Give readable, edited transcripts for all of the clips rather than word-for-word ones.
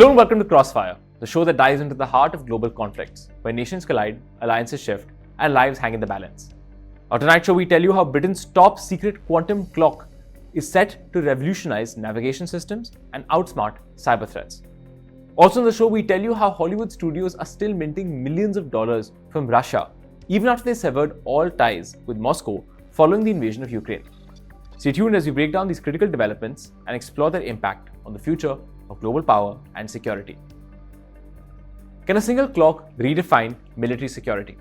Hello and welcome to Crossfire, the show that dives into the heart of global conflicts, where nations collide, alliances shift, and lives hang in the balance. On tonight's show, we tell you how Britain's top secret quantum clock is set to revolutionize navigation systems and outsmart cyber threats. Also on the show, we tell you how Hollywood studios are still minting millions of dollars from Russia, even after they severed all ties with Moscow following the invasion of Ukraine. Stay tuned as we break down these critical developments and explore their impact on the future of global power and security. Can a single clock redefine military security?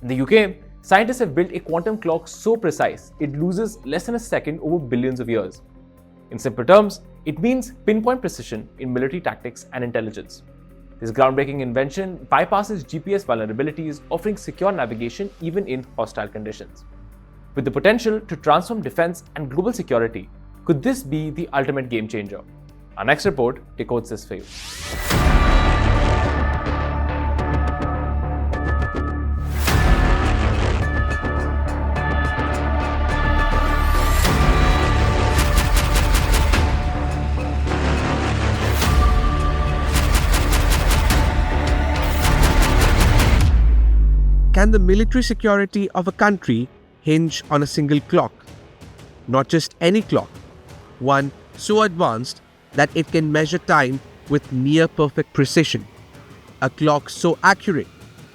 In the UK, scientists have built a quantum clock so precise it loses less than a second over billions of years. In simple terms, it means pinpoint precision in military tactics and intelligence. This groundbreaking invention bypasses GPS vulnerabilities, offering secure navigation even in hostile conditions. With the potential to transform defense and global security, could this be the ultimate game changer? Our next report decodes this for you. Can the military security of a country hinge on a single clock? Not just any clock, one so advanced that it can measure time with near-perfect precision. A clock so accurate,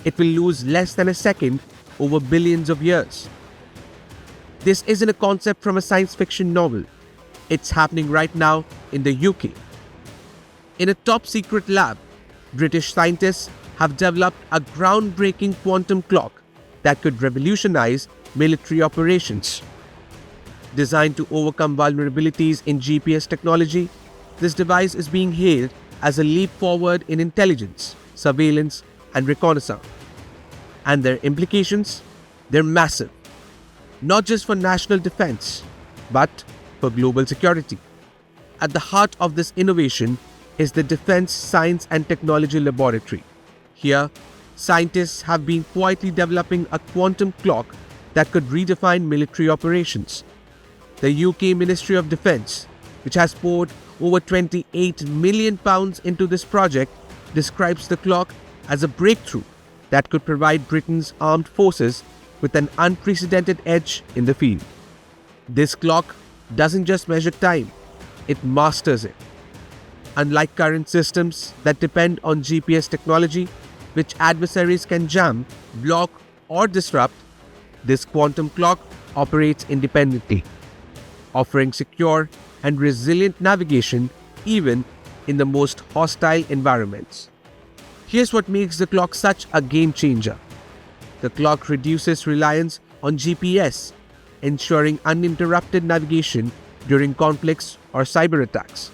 it will lose less than a second over billions of years. This isn't a concept from a science fiction novel. It's happening right now in the UK. In a top-secret lab, British scientists have developed a groundbreaking quantum clock that could revolutionize military operations. Designed to overcome vulnerabilities in GPS technology, this device is being hailed as a leap forward in intelligence, surveillance, and reconnaissance. And their implications? They're massive. Not just for national defense, but for global security. At the heart of this innovation is the Defense Science and Technology Laboratory. Here, scientists have been quietly developing a quantum clock that could redefine military operations. The UK Ministry of Defence, which has poured over £28 million into this project, describes the clock as a breakthrough that could provide Britain's armed forces with an unprecedented edge in the field. This clock doesn't just measure time, it masters it. Unlike current systems that depend on GPS technology, which adversaries can jam, block, or disrupt, this quantum clock operates independently, offering secure and resilient navigation even in the most hostile environments. Here's what makes the clock such a game changer. The clock reduces reliance on GPS, ensuring uninterrupted navigation during conflicts or cyber attacks.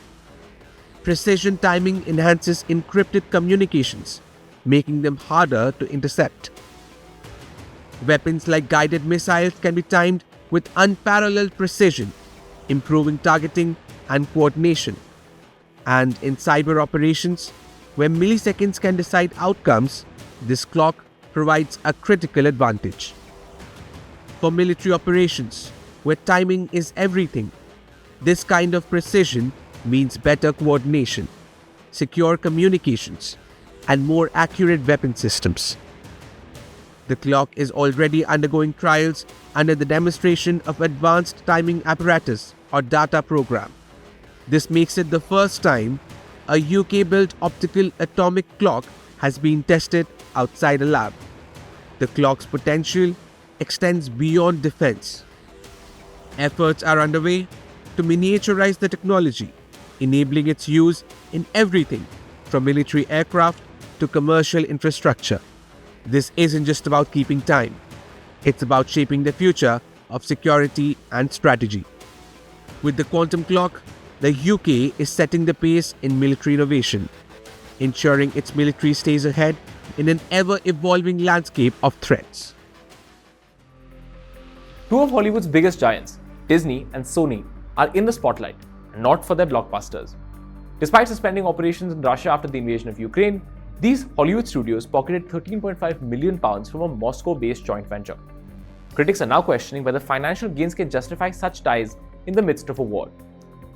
Precision timing enhances encrypted communications, making them harder to intercept. Weapons like guided missiles can be timed with unparalleled precision, improving targeting and coordination. And in cyber operations, where milliseconds can decide outcomes, this clock provides a critical advantage. For military operations, where timing is everything, this kind of precision means better coordination, secure communications, and more accurate weapon systems. The clock is already undergoing trials under the Demonstration of Advanced Timing Apparatus or DATA program. This makes it the first time a UK-built optical atomic clock has been tested outside a lab. The clock's potential extends beyond defense. Efforts are underway to miniaturize the technology, enabling its use in everything from military aircraft to commercial infrastructure. This isn't just about keeping time. It's about shaping the future of security and strategy. With the quantum clock, the UK is setting the pace in military innovation, ensuring its military stays ahead in an ever-evolving landscape of threats. Two of Hollywood's biggest giants, Disney and Sony, are in the spotlight, and not for their blockbusters. Despite suspending operations in Russia after the invasion of Ukraine, these Hollywood studios pocketed £13.5 million from a Moscow-based joint venture. Critics are now questioning whether financial gains can justify such ties in the midst of a war.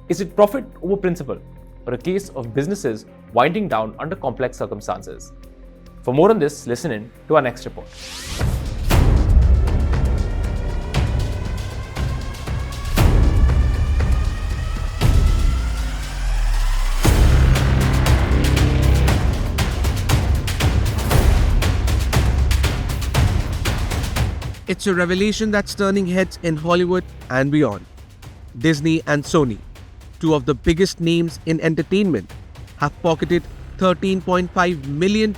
Is it profit over principle, or a case of businesses winding down under complex circumstances. For more on this, listen in to our next report. It's a revelation that's turning heads in Hollywood and beyond. Disney and Sony, two of the biggest names in entertainment, have pocketed £13.5 million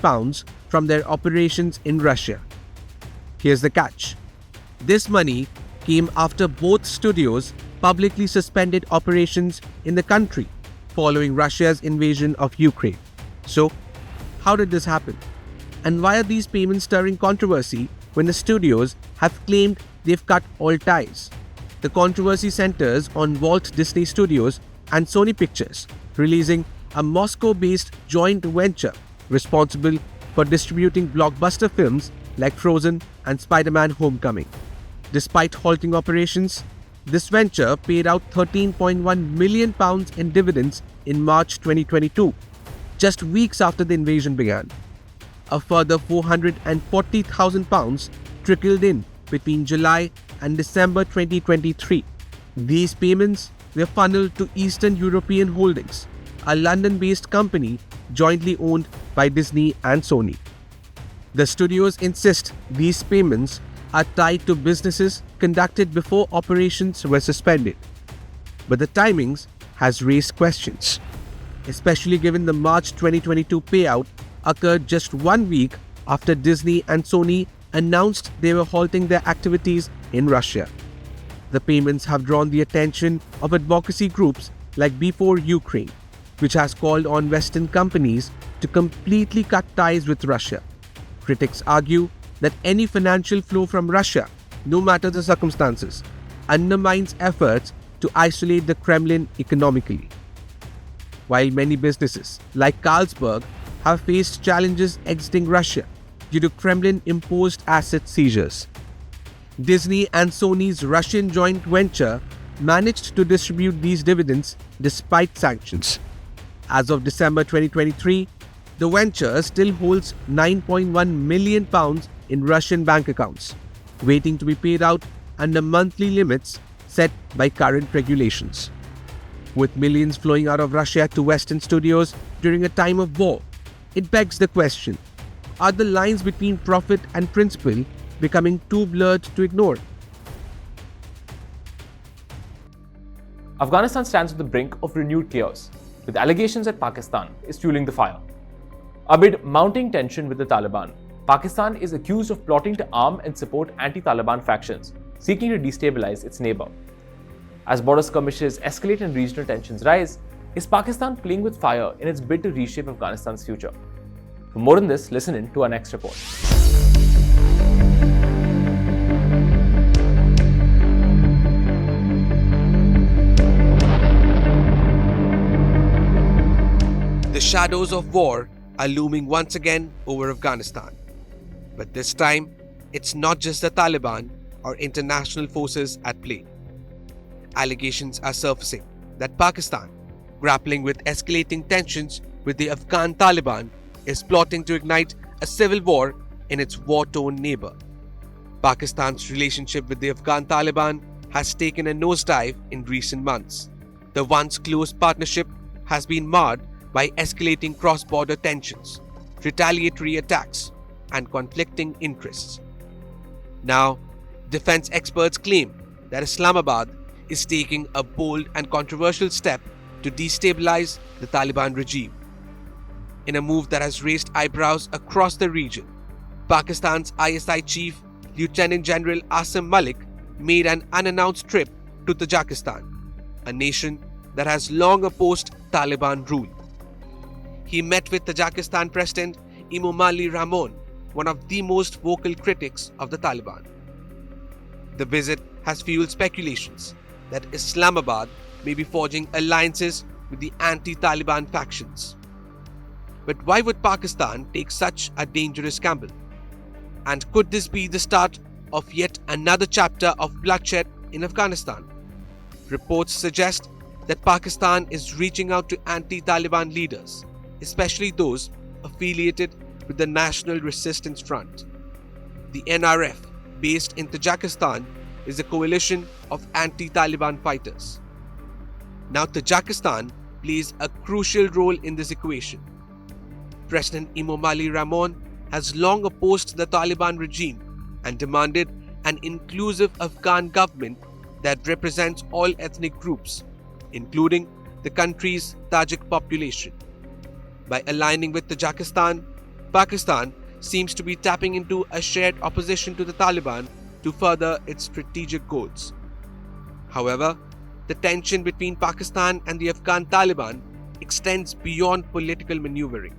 from their operations in Russia. Here's the catch. This money came after both studios publicly suspended operations in the country following Russia's invasion of Ukraine. So, how did this happen? And why are these payments stirring controversy when the studios have claimed they've cut all ties? The controversy centers on Walt Disney Studios and Sony Pictures releasing a Moscow-based joint venture responsible for distributing blockbuster films like Frozen and Spider-Man: Homecoming. Despite halting operations, this venture paid out £13.1 million in dividends in March 2022, just weeks after the invasion began. A further £440,000 trickled in between July and December 2023. These payments were funneled to Eastern European Holdings, a London-based company jointly owned by Disney and Sony. The studios insist these payments are tied to businesses conducted before operations were suspended. But the timings has raised questions, especially given the March 2022 payout occurred just 1 week after Disney and Sony announced they were halting their activities in Russia. The payments have drawn the attention of advocacy groups like Before Ukraine, which has called on Western companies to completely cut ties with Russia. Critics argue that any financial flow from Russia, no matter the circumstances, undermines efforts to isolate the Kremlin economically. While many businesses, like Carlsberg, have faced challenges exiting Russia due to Kremlin-imposed asset seizures, Disney and Sony's Russian joint venture managed to distribute these dividends despite sanctions. As of December 2023, the venture still holds £9.1 million in Russian bank accounts, waiting to be paid out under monthly limits set by current regulations. With millions flowing out of Russia to Western studios during a time of war, it begs the question, are the lines between profit and principle becoming too blurred to ignore? Afghanistan stands at the brink of renewed chaos, with allegations that Pakistan is fueling the fire. Amid mounting tension with the Taliban, Pakistan is accused of plotting to arm and support anti-Taliban factions, seeking to destabilize its neighbor. As border skirmishes escalate and regional tensions rise, is Pakistan playing with fire in its bid to reshape Afghanistan's future? For more on this, listen in to our next report. The shadows of war are looming once again over Afghanistan. But this time, it's not just the Taliban or international forces at play. Allegations are surfacing that Pakistan, grappling with escalating tensions with the Afghan Taliban, is plotting to ignite a civil war in its war-torn neighbor. Pakistan's relationship with the Afghan Taliban has taken a nosedive in recent months. The once close partnership has been marred by escalating cross-border tensions, retaliatory attacks, and conflicting interests. Now, defense experts claim that Islamabad is taking a bold and controversial step to destabilize the Taliban regime. In a move that has raised eyebrows across the region, Pakistan's ISI chief, Lieutenant General Asim Malik, made an unannounced trip to Tajikistan, a nation that has long opposed Taliban rule. He met with Tajikistan President Emomali Rahmon, one of the most vocal critics of the Taliban. The visit has fueled speculations that Islamabad may be forging alliances with the anti-Taliban factions. But why would Pakistan take such a dangerous gamble? And could this be the start of yet another chapter of bloodshed in Afghanistan? Reports suggest that Pakistan is reaching out to anti-Taliban leaders, especially those affiliated with the National Resistance Front. The NRF, based in Tajikistan, is a coalition of anti-Taliban fighters. Now, Tajikistan plays a crucial role in this equation. President Emomali Rahmon has long opposed the Taliban regime and demanded an inclusive Afghan government that represents all ethnic groups, including the country's Tajik population. By aligning with Tajikistan, Pakistan seems to be tapping into a shared opposition to the Taliban to further its strategic goals. However, the tension between Pakistan and the Afghan Taliban extends beyond political maneuvering.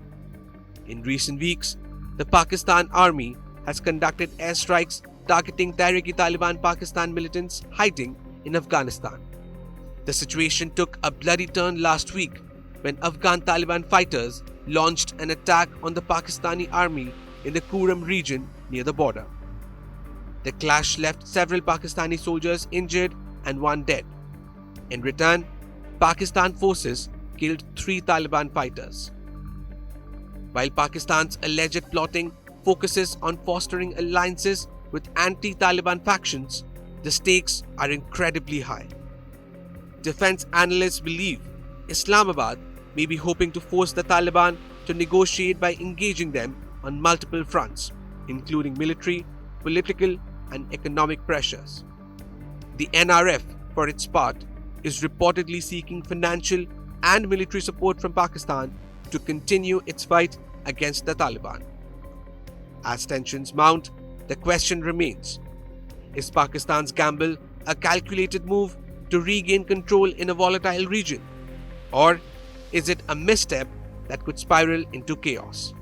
In recent weeks, the Pakistan Army has conducted airstrikes targeting Tehrik-e-Taliban Pakistan militants hiding in Afghanistan. The situation took a bloody turn last week when Afghan Taliban fighters launched an attack on the Pakistani army in the Kuram region near the border. The clash left several Pakistani soldiers injured and one dead. In return, Pakistan forces killed 3 Taliban fighters. While Pakistan's alleged plotting focuses on fostering alliances with anti-Taliban factions, the stakes are incredibly high. Defense analysts believe Islamabad may be hoping to force the Taliban to negotiate by engaging them on multiple fronts, including military, political, and economic pressures. The NRF, for its part, is reportedly seeking financial and military support from Pakistan to continue its fight against the Taliban. As tensions mount, the question remains: is Pakistan's gamble a calculated move to regain control in a volatile region? Or is it a misstep that could spiral into chaos?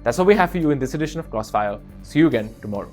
That's all we have for you in this edition of Crossfire. See you again tomorrow.